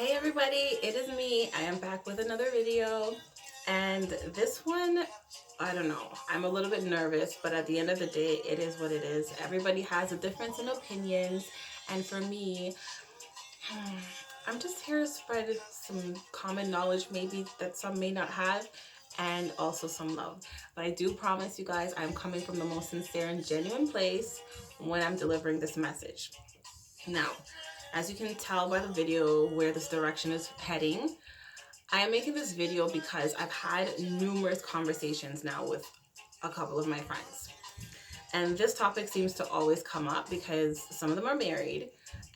Hey everybody, it is me. I am back with another video. And this one, I don't know, I'm a little bit nervous, but at the end of the day, it is what it is. Everybody has a difference in opinions. And for me, I'm just here to spread some common knowledge, maybe that some may not have, and also some love. But I do promise you guys, I'm coming from the most sincere and genuine place when I'm delivering this message. Now, as you can tell by the video where this direction is heading, I am making this video because I've had numerous conversations now with a couple of my friends. And this topic seems to always come up because some of them are married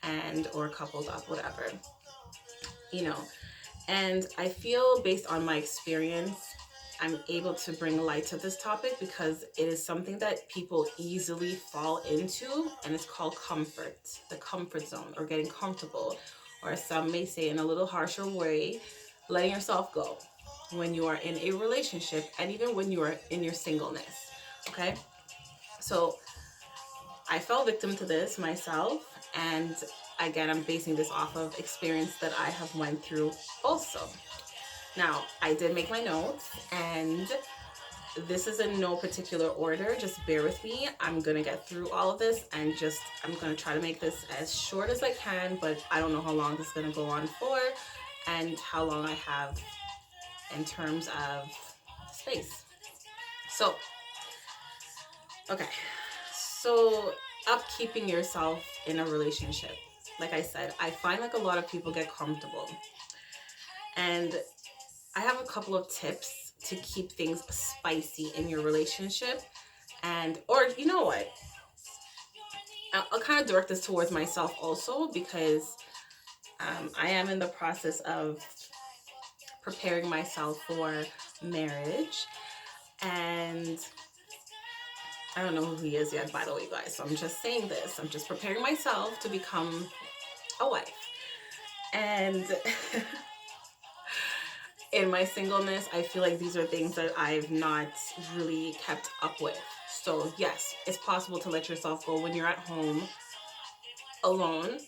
and or coupled up, whatever. You know, and I feel based on my experience, I'm able to bring light to this topic because it is something that people easily fall into, and it's called comfort, the comfort zone, or getting comfortable, or some may say in a little harsher way, letting yourself go when you are in a relationship and even when you are in your singleness. Okay? So I fell victim to this myself, and again, I'm basing this off of experience that I have went through also. Now, I did make my notes, and this is in no particular order. Just bear with me. I'm going to get through all of this, and I'm going to try to make this as short as I can, but I don't know how long this is going to go on for and how long I have in terms of space. So, okay. So, upkeeping yourself in a relationship. Like I said, I find like a lot of people get comfortable. And I have a couple of tips to keep things spicy in your relationship. And, or you know what? I'll kind of direct this towards myself also because I am in the process of preparing myself for marriage. And I don't know who he is yet, by the way, guys. So I'm just saying this. I'm just preparing myself to become a wife. And in my singleness, I feel like these are things that I've not really kept up with. So yes, it's possible to let yourself go when you're at home alone,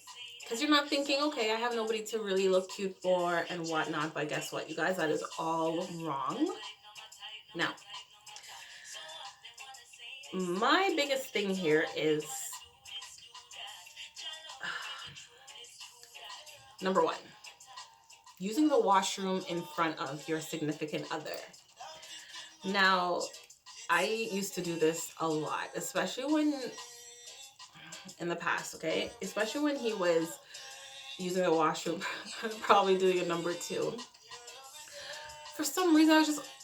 because you're not thinking, okay, I have nobody to really look cute for and whatnot. But guess what, you guys, that is all wrong. Now, my biggest thing here is number one, using the washroom in front of your significant other. Now, I used to do this a lot, especially when in the past, okay? Especially when he was using the washroom, probably doing a number two. For some reason,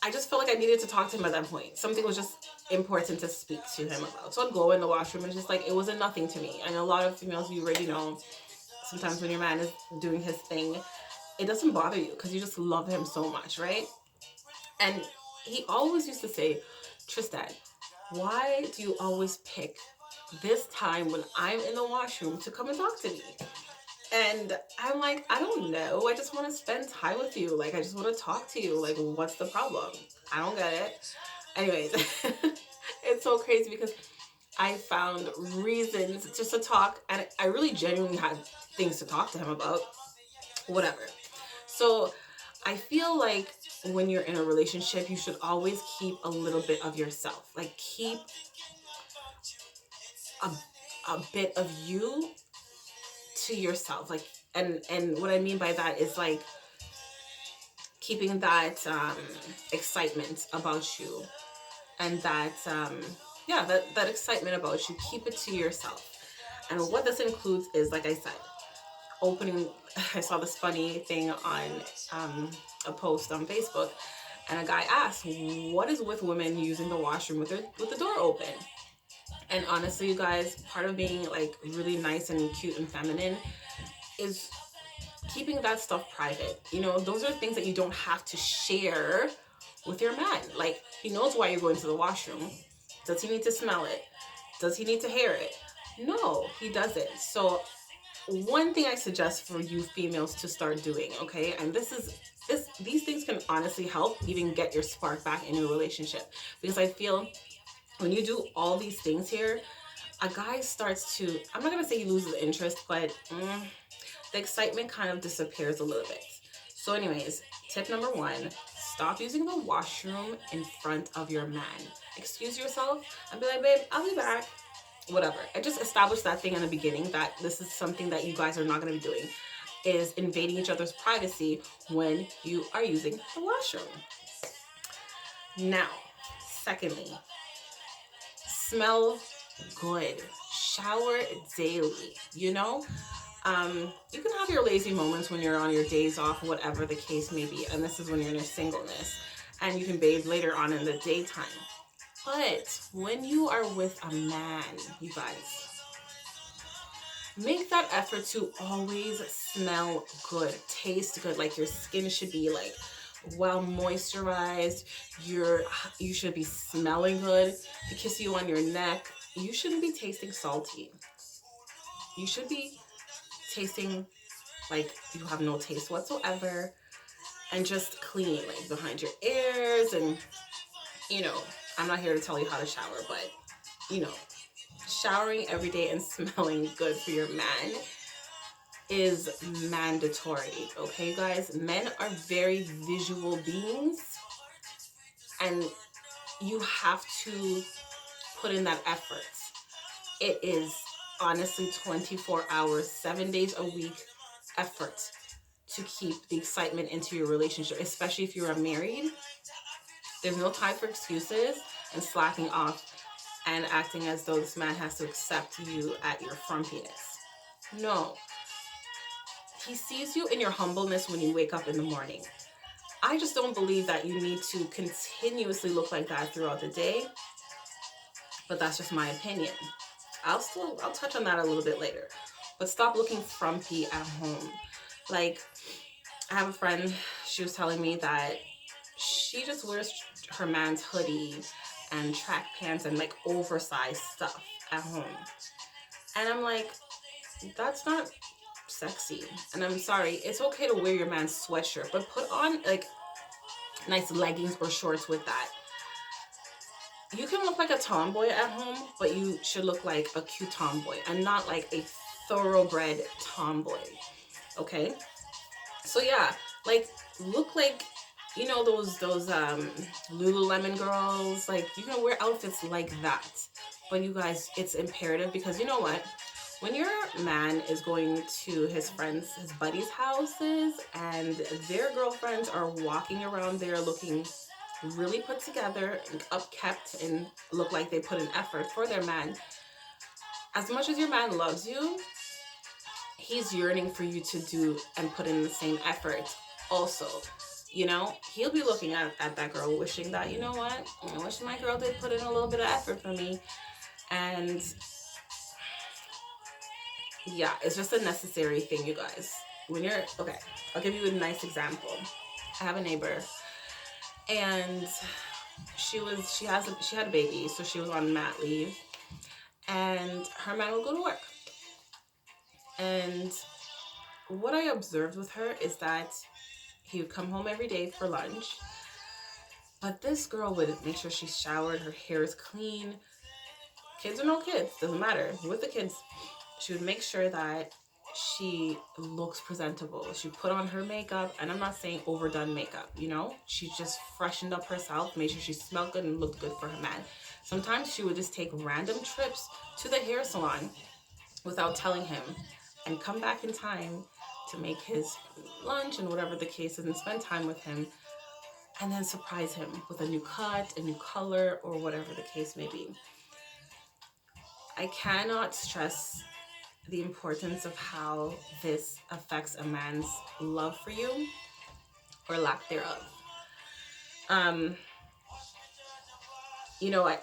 I just felt like I needed to talk to him at that point. Something was just important to speak to him about. So I'd go in the washroom and it's just like, it wasn't nothing to me. And a lot of females, you already know, sometimes when your man is doing his thing, it doesn't bother you because you just love him so much, right? And he always used to say, Tristan, why do you always pick this time when I'm in the washroom to come and talk to me? And I'm like, I don't know. I just want to spend time with you. Like, I just want to talk to you. Like, what's the problem? I don't get it. Anyways, it's so crazy because I found reasons just to talk, and I really genuinely had things to talk to him about. Whatever. So I feel like when you're in a relationship, you should always keep a little bit of yourself. Like, keep a bit of you to yourself. Like, and what I mean by that is like keeping that excitement about you, and that that excitement about you, keep it to yourself. And what this includes is, like I said, opening. I saw this funny thing on a post on Facebook, and a guy asked, what is with women using the washroom with the door open? And honestly, you guys, part of being like really nice and cute and feminine is keeping that stuff private. You know, those are things that you don't have to share with your man. Like, he knows why you're going to the washroom. Does he need to smell it? Does he need to hear it? No, he doesn't. So one thing I suggest for you females to start doing, okay, and these things can honestly help even get your spark back in your relationship, because I feel when you do all these things here, a guy starts to, I'm not gonna say he loses interest, but the excitement kind of disappears a little bit. So anyways, tip number one, stop using the washroom in front of your man. Excuse yourself and be like, babe, I'll be back. Whatever. I just established that thing in the beginning, that this is something that you guys are not going to be doing, is invading each other's privacy when you are using the washroom. Now, secondly, smell good. Shower daily, you know? You can have your lazy moments when you're on your days off, whatever the case may be, and this is when you're in your singleness, and you can bathe later on in the daytime. But when you are with a man, you guys, make that effort to always smell good, taste good. Like your skin should be like well moisturized. You should be smelling good. To kiss you on your neck, you shouldn't be tasting salty. You should be tasting like you have no taste whatsoever, and just clean, like behind your ears. And I'm not here to tell you how to shower, but showering every day and smelling good for your man is mandatory. Okay, guys, men are very visual beings, and you have to put in that effort. It is honestly 24 hours, 7 days a week effort to keep the excitement into your relationship, especially if you are married. There's no time for excuses and slacking off and acting as though this man has to accept you at your frumpiness. No. He sees you in your humbleness when you wake up in the morning. I just don't believe that you need to continuously look like that throughout the day, but that's just my opinion. I'll touch on that a little bit later. But stop looking frumpy at home. Like, I have a friend, she was telling me that she just wears her man's hoodie and track pants and like oversized stuff at home. And I'm like, that's not sexy. And I'm sorry, it's okay to wear your man's sweatshirt, but put on like nice leggings or shorts with that. You can look like a tomboy at home, but you should look like a cute tomboy and not like a thoroughbred tomboy. Okay? So yeah, like look like, those Lululemon girls. Like, you can wear outfits like that. But you guys, it's imperative, because you know what? When your man is going to his buddies' houses, and their girlfriends are walking around there looking really put together and upkept and look like they put an effort for their man, as much as your man loves you, he's yearning for you to do and put in the same effort also. He'll be looking at that girl wishing that, you know what, I wish my girl did put in a little bit of effort for me. And yeah, it's just a necessary thing, you guys. Okay, I'll give you a nice example. I have a neighbor, and she had a baby, so she was on mat leave, and her man would go to work. And what I observed with her is that he would come home every day for lunch, but this girl would make sure she's showered, her hair is clean, kids or no kids, doesn't matter, with the kids. She would make sure that she looks presentable. She put on her makeup, and I'm not saying overdone makeup, she just freshened up herself, made sure she smelled good and looked good for her man. Sometimes she would just take random trips to the hair salon without telling him, and come back in time to make his lunch and whatever the case is, and spend time with him, and then surprise him with a new cut, a new color, or whatever the case may be. I cannot stress the importance of how this affects a man's love for you, or lack thereof. I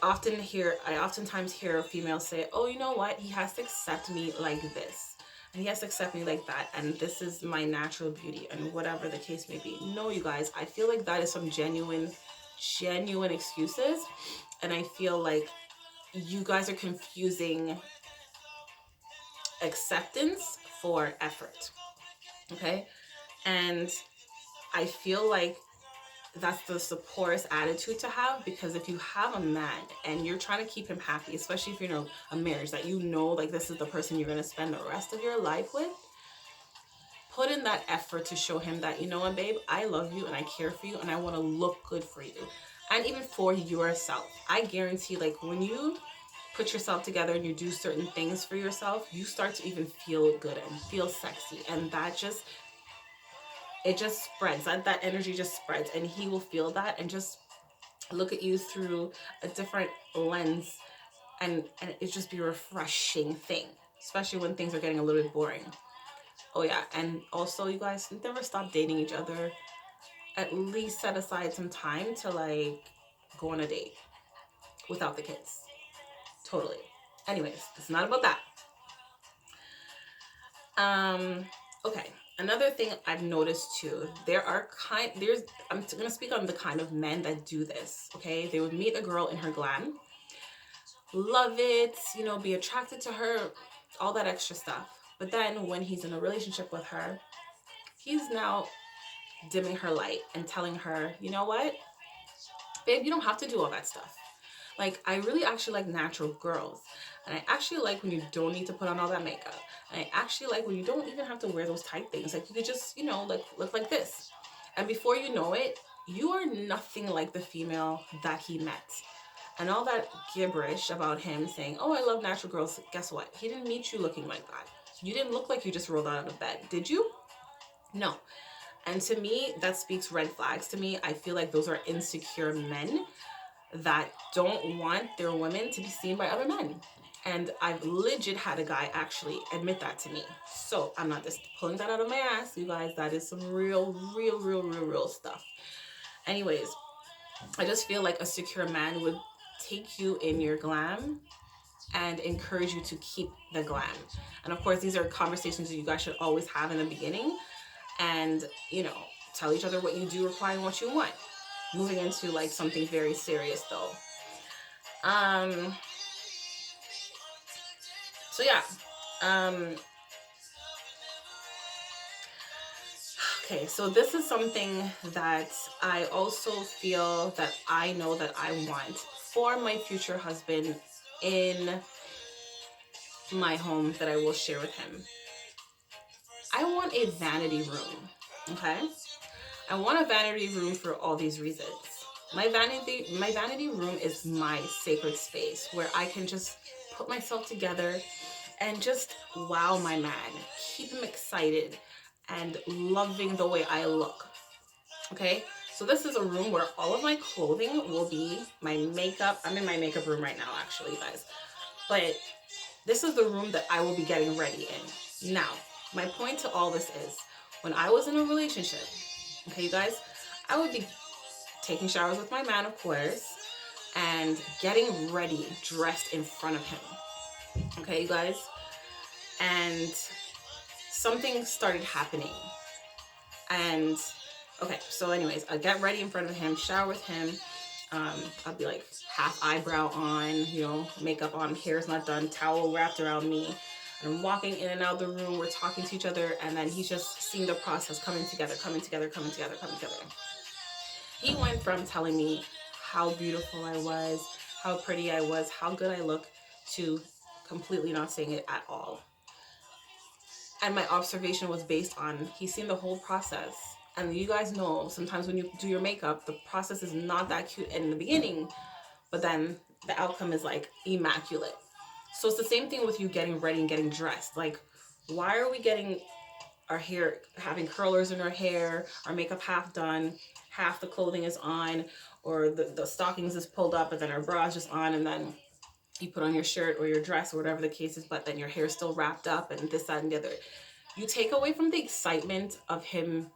oftentimes hear females say, oh, you know what, he has to accept me like this, and he has to accept me like that, and this is my natural beauty, and whatever the case may be. No, you guys, I feel like that is some genuine excuses, and I feel like you guys are confusing acceptance for effort. Okay? And I feel like that's the poorest attitude to have, because if you have a man and you're trying to keep him happy, especially if you're in a marriage that like this is the person you're going to spend the rest of your life with, put in that effort to show him that, you know what, babe, I love you and I care for you and I want to look good for you. And even for yourself. I guarantee, like, when you put yourself together and you do certain things for yourself, you start to even feel good and feel sexy. And that just, it just spreads. That energy just spreads. And he will feel that and just look at you through a different lens. And it just be a refreshing thing, especially when things are getting a little bit boring. Oh yeah, and also, you guys, never stop dating each other. At least set aside some time to, like, go on a date without the kids. Totally. Anyways, it's not about that. Okay. Another thing I've noticed too, I'm gonna speak on the kind of men that do this. Okay, they would meet a girl in her glam, love it, you know, be attracted to her, all that extra stuff. But then when he's in a relationship with her, he's now dimming her light and telling her, you know what, babe, you don't have to do all that stuff. Like, I really actually like natural girls. And I actually like when you don't need to put on all that makeup. And I actually like when you don't even have to wear those tight things. Like, you could just, you know, like, look like this. And before you know it, you are nothing like the female that he met. And all that gibberish about him saying, oh, I love natural girls. Guess what? He didn't meet you looking like that. You didn't look like you just rolled out of bed. Did you? No. And to me, that speaks red flags to me. I feel like those are insecure men that don't want their women to be seen by other men. And I've legit had a guy actually admit that to me. So I'm not just pulling that out of my ass, you guys. That is some real stuff. Anyways, I just feel like a secure man would take you in your glam and encourage you to keep the glam. And of course, these are conversations that you guys should always have in the beginning. And, you know, tell each other what you do require and what you want. Moving into, like, something very serious though. So yeah. Okay, so this is something that I also feel that I know that I want for my future husband in my home that I will share with him. I want a vanity room, okay? I want a vanity room for all these reasons. My vanity room is my sacred space where I can just put myself together and just wow my man, keep him excited and loving the way I look. Okay? So this is a room where all of my clothing will be, my makeup. I'm in my makeup room right now, actually, you guys. But this is the room that I will be getting ready in. Now, my point to all this is, when I was in a relationship, okay, you guys, I would be taking showers with my man, of course, and getting ready, dressed in front of him. Okay, you guys? And something started happening. And, okay, so anyways, I get ready in front of him, shower with him. I'll be like half eyebrow on, you know, makeup on, hair's not done, towel wrapped around me. And I'm walking in and out of the room, we're talking to each other, and then he's just seeing the process coming together. He went from telling me how beautiful I was, how pretty I was, how good I look, to completely not saying it at all. And my observation was based on, he's seen the whole process. And you guys know, sometimes when you do your makeup, the process is not that cute in the beginning, but then the outcome is like immaculate. So it's the same thing with you getting ready and getting dressed. Like, why are we getting our hair, having curlers in our hair, our makeup half done, half the clothing is on, or the stockings is pulled up and then our bra is just on, and then you put on your shirt or your dress or whatever the case is, but then your hair is still wrapped up and this, that, and the other. You take away from the excitement of him,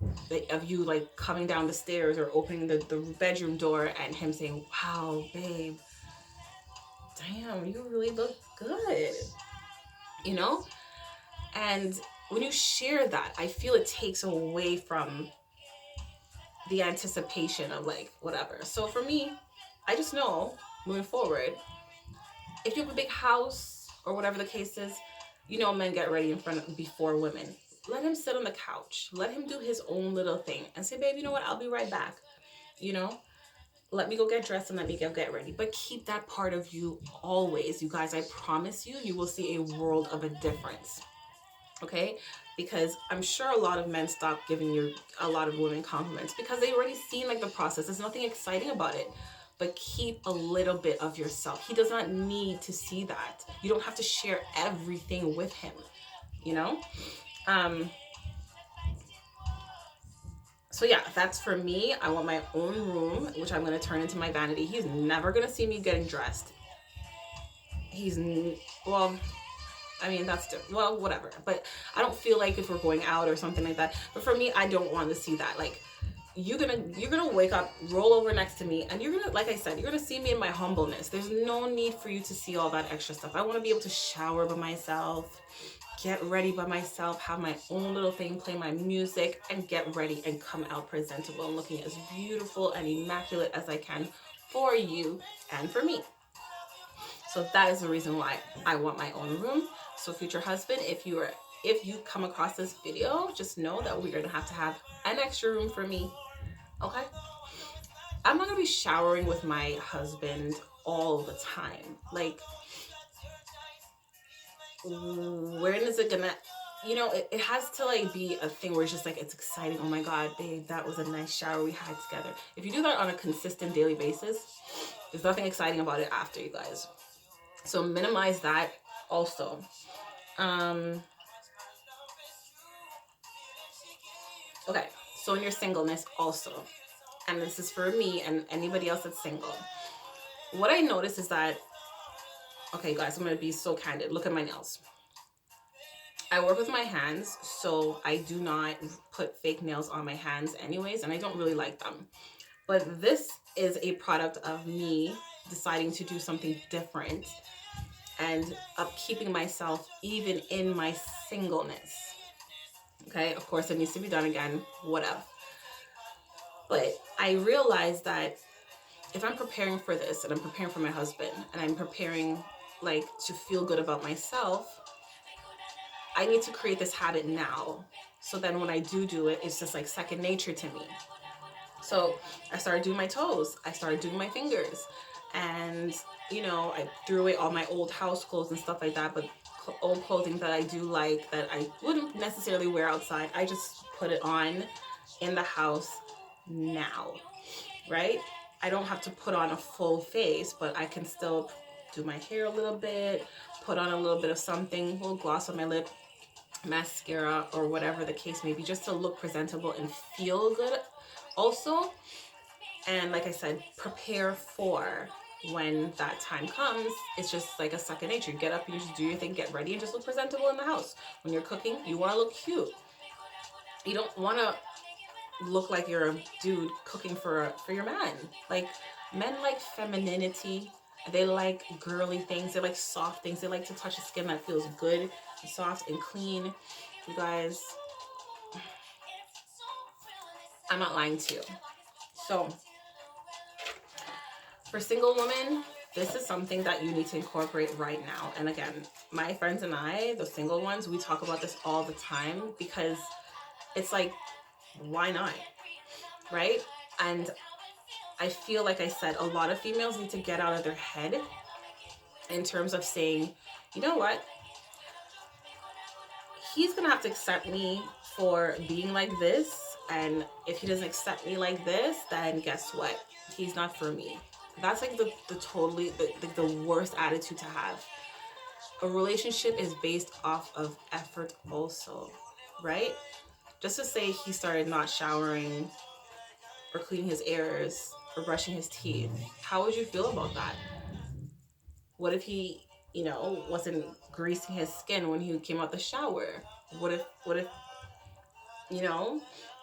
of you like coming down the stairs or opening the bedroom door and him saying, wow, babe, damn, you really look good, you know? And when you share that, I feel it takes away from the anticipation of like whatever. So for me, I just know moving forward, if you have a big house or whatever the case is, you know, men get ready in front of, before women. Let him sit on the couch. Let him do his own little thing and say, babe, you know what? I'll be right back. You know, let me go get dressed and let me go get ready. But keep that part of you always. You guys, I promise you, you will see a world of a difference. okay? Because I'm sure a lot of men stop giving a lot of women compliments because they already seen like the process. There's nothing exciting about it. But keep a little bit of yourself. He does not need to see that. You don't have to share everything with him, you know? Um, so yeah, that's for me. I want my own room, which I'm going to turn into my vanity. He's never going to see me getting dressed. Well, I mean, well, whatever. But I don't feel like if we're going out or something like that. But for me, I don't want to see that. Like, you're gonna wake up, roll over next to me, and you're gonna, like I said, you're gonna see me in my humbleness. There's no need for you to see all that extra stuff. I want to be able to shower by myself, get ready by myself, have my own little thing, play my music, and get ready and come out presentable and looking as beautiful and immaculate as I can for you and for me. So that is the reason why I want my own room. So future husband, if you come across this video, just know that we're gonna have to have an extra room for me. Okay? I'm not gonna be showering with my husband all the time. Like, when is it gonna, it has to like be a thing where it's just like, it's exciting. Oh my God, babe, that was a nice shower we had together. If you do that on a consistent daily basis, there's nothing exciting about it after, you guys. So minimize that also. Okay, so in your singleness also, and this is for me and anybody else that's single, what I notice is that, okay guys, I'm gonna be so candid. Look at my nails. I work with my hands, so I do not put fake nails on my hands anyways, and I don't really like them. But this is a product of me deciding to do something different and upkeeping myself even in my singleness. Okay, of course it needs to be done again, whatever. But I realized that if I'm preparing for this and I'm preparing for my husband and I'm preparing like to feel good about myself, I need to create this habit now. So then when I do it, it's just like second nature to me. So I started doing my toes. I started doing my fingers. And, I threw away all my old house clothes and stuff like that. But old clothing that I do like, that I wouldn't necessarily wear outside, I just put it on in the house now, right? I don't have to put on a full face, but I can still do my hair a little bit, put on a little bit of something, a little gloss on my lip, mascara, or whatever the case may be, just to look presentable and feel good also. And like I said, prepare for when that time comes. It's just like a second nature. You get up, you just do your thing, get ready, and just look presentable in the house. When you're cooking, you want to look cute. You don't want to look like you're a dude cooking for your man. Like, men like femininity. They like girly things. They like soft things. They like to touch a skin that feels good and soft and clean. You guys, I'm not lying to you. So for single women, this is something that you need to incorporate right now. And again, my friends and I, the single ones, we talk about this all the time because it's like, why not? Right? And I feel like I said, a lot of females need to get out of their head in terms of saying, you know what? He's going to have to accept me for being like this. And if he doesn't accept me like this, then guess what? He's not for me. That's like the worst attitude to have. A relationship is based off of effort also, right? Just to say he started not showering or cleaning his ears or brushing his teeth, how would you feel about that? What if he, wasn't greasing his skin when he came out the shower? What if,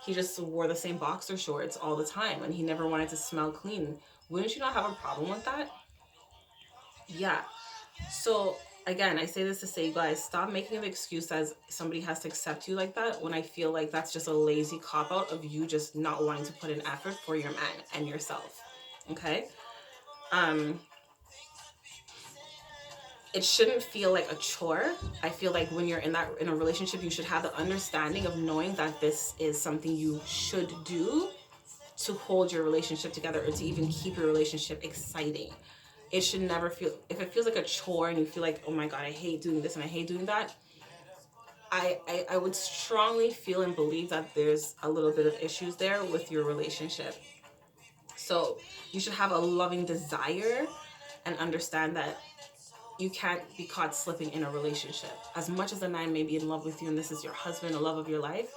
he just wore the same boxer shorts all the time and he never wanted to smell clean? Wouldn't you not have a problem with that? Yeah. So again, I say this to say, you guys, stop making an excuse as somebody has to accept you like that, when I feel like that's just a lazy cop-out of you just not wanting to put in effort for your man and yourself. Okay? It shouldn't feel like a chore. I feel like when you're in a relationship, you should have the understanding of knowing that this is something you should do to hold your relationship together or to even keep your relationship exciting. It should never feel, if it feels like a chore and you feel like, oh my God, I hate doing this and I hate doing that, I would strongly feel and believe that there's a little bit of issues there with your relationship. So you should have a loving desire and understand that you can't be caught slipping in a relationship. As much as a man may be in love with you and this is your husband, the love of your life,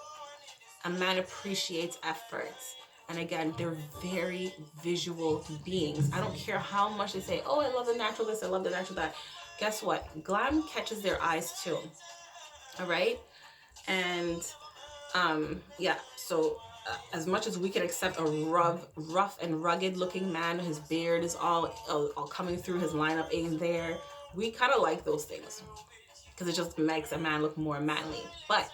a man appreciates efforts. And again, they're very visual beings. I don't care how much they say, oh, I love the natural this, I love the natural that. Guess what? Glam catches their eyes too. All right? And yeah, so as much as we can accept a rough and rugged looking man, his beard is all coming through, his lineup ain't there, we kind of like those things because it just makes a man look more manly. But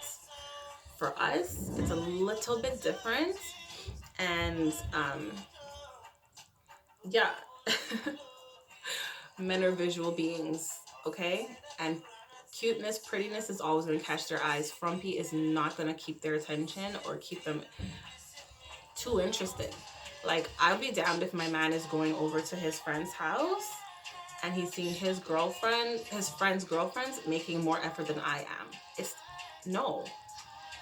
for us, it's a little bit different. And yeah, men are visual beings, okay? And cuteness, prettiness is always going to catch their eyes. Frumpy is not going to keep their attention or keep them too interested. Like, I'll be damned if my man is going over to his friend's house and he's seeing his friend's girlfriends making more effort than I am. It's no.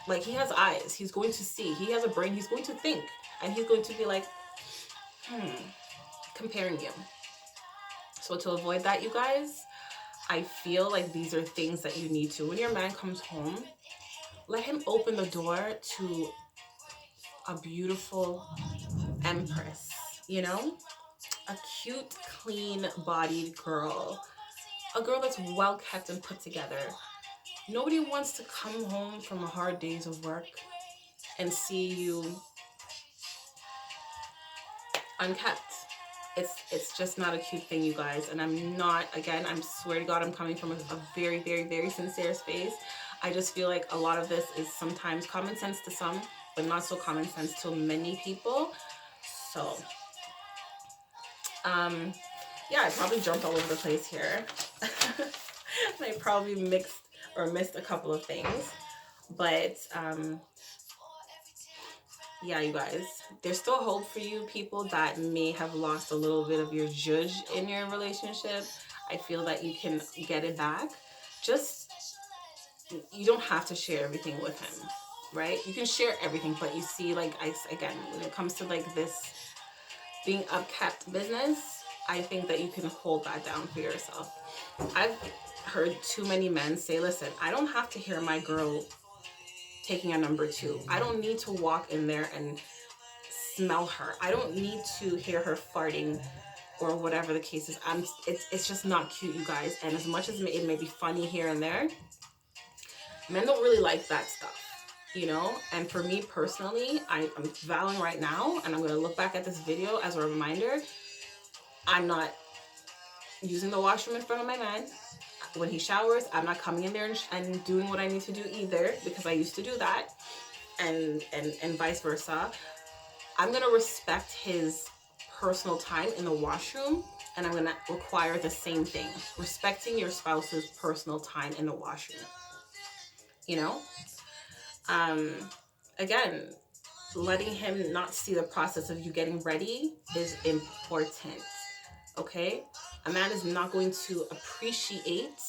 Like, he has eyes. He's going to see. He has a brain. He's going to think. And he's going to be like, comparing you. So to avoid that, you guys, I feel like these are things that you need to. When your man comes home, let him open the door to a beautiful empress, you know? A cute, clean-bodied girl. A girl that's well kept and put together. Nobody wants to come home from a hard days of work and see you unkept. It's just not a cute thing, you guys. And I'm not, again, I swear to God, I'm coming from a very, very, very sincere space. I just feel like a lot of this is sometimes common sense to some, but not so common sense to many people. So, yeah, I probably jumped all over the place here. I probably missed a couple of things. But, yeah, you guys, there's still hope for you people that may have lost a little bit of your zhuzh in your relationship. I feel that you can get it back. Just, you don't have to share everything with him, right? You can share everything, but you see, like, again, when it comes to like this being upkept business, I think that you can hold that down for yourself. I've heard too many men say, listen, I don't have to hear my girl taking a number 2. I don't need to walk in there and smell her. I don't need to hear her farting or whatever the case is. It's just not cute, you guys. And as much as it may be funny here and there, men don't really like that stuff, you know? And for me personally, I'm vowing right now, and I'm going to look back at this video as a reminder, I'm not using the washroom in front of my man. When he showers, I'm not coming in there and doing what I need to do either, because I used to do that, and vice versa. I'm going to respect his personal time in the washroom, and I'm going to require the same thing. Respecting your spouse's personal time in the washroom. You know? Again, letting him not see the process of you getting ready is important. Okay? A man is not going to appreciate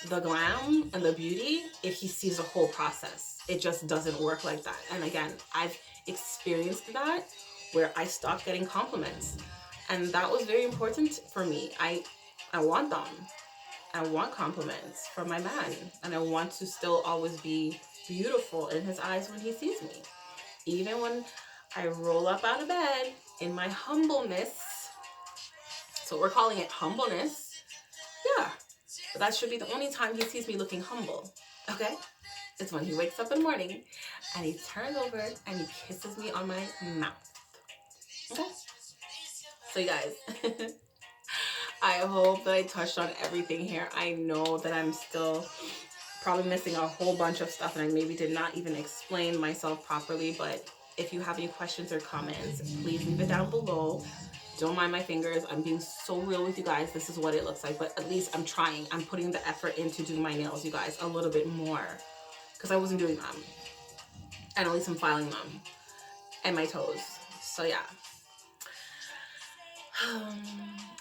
the glam and the beauty if he sees the whole process. It just doesn't work like that. And again, I've experienced that where I stopped getting compliments. And that was very important for me. I want them. I want compliments from my man. And I want to still always be beautiful in his eyes when he sees me. Even when I roll up out of bed in my humbleness. So we're calling it humbleness. Yeah. But that should be the only time he sees me looking humble. Okay? It's when he wakes up in the morning and he turns over and he kisses me on my mouth. Okay? So you guys, I hope that I touched on everything here. I know that I'm still probably missing a whole bunch of stuff and I maybe did not even explain myself properly, but if you have any questions or comments, please leave it down below. Don't mind my fingers. I'm being so real with you guys. This is what it looks like, but at least I'm trying. I'm putting the effort into doing my nails, you guys, a little bit more because I wasn't doing them. And at least I'm filing them and my toes. So yeah.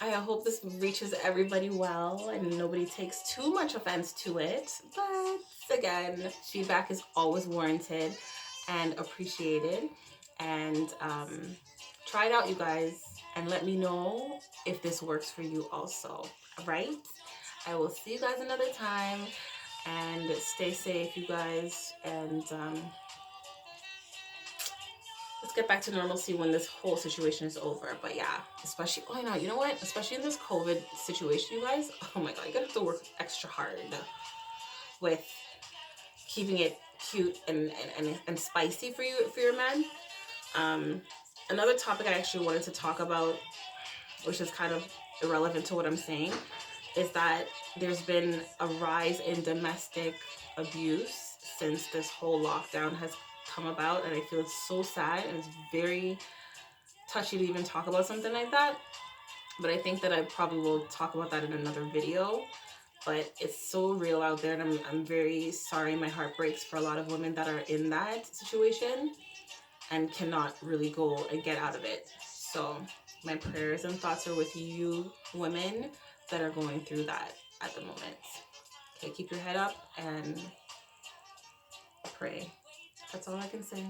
I hope this reaches everybody well and nobody takes too much offense to it. But again, feedback is always warranted and appreciated. And try it out, you guys, and let me know if this works for you also. Right? I will see you guys another time, and stay safe, you guys. And let's get back to normalcy when this whole situation is over. But yeah, especially, oh no, you know what? Especially in this COVID situation, you guys, oh my God, you're gonna have to work extra hard with keeping it cute and spicy for you, for your men. Another topic I actually wanted to talk about, which is kind of irrelevant to what I'm saying, is that there's been a rise in domestic abuse since this whole lockdown has come about, and I feel it's so sad and it's very touchy to even talk about something like that. But I think that I probably will talk about that in another video. But it's so real out there, and I'm very sorry. My heart breaks for a lot of women that are in that situation and cannot really go and get out of it. So my prayers and thoughts are with you women that are going through that at the moment. Okay, keep your head up and pray. That's all I can say.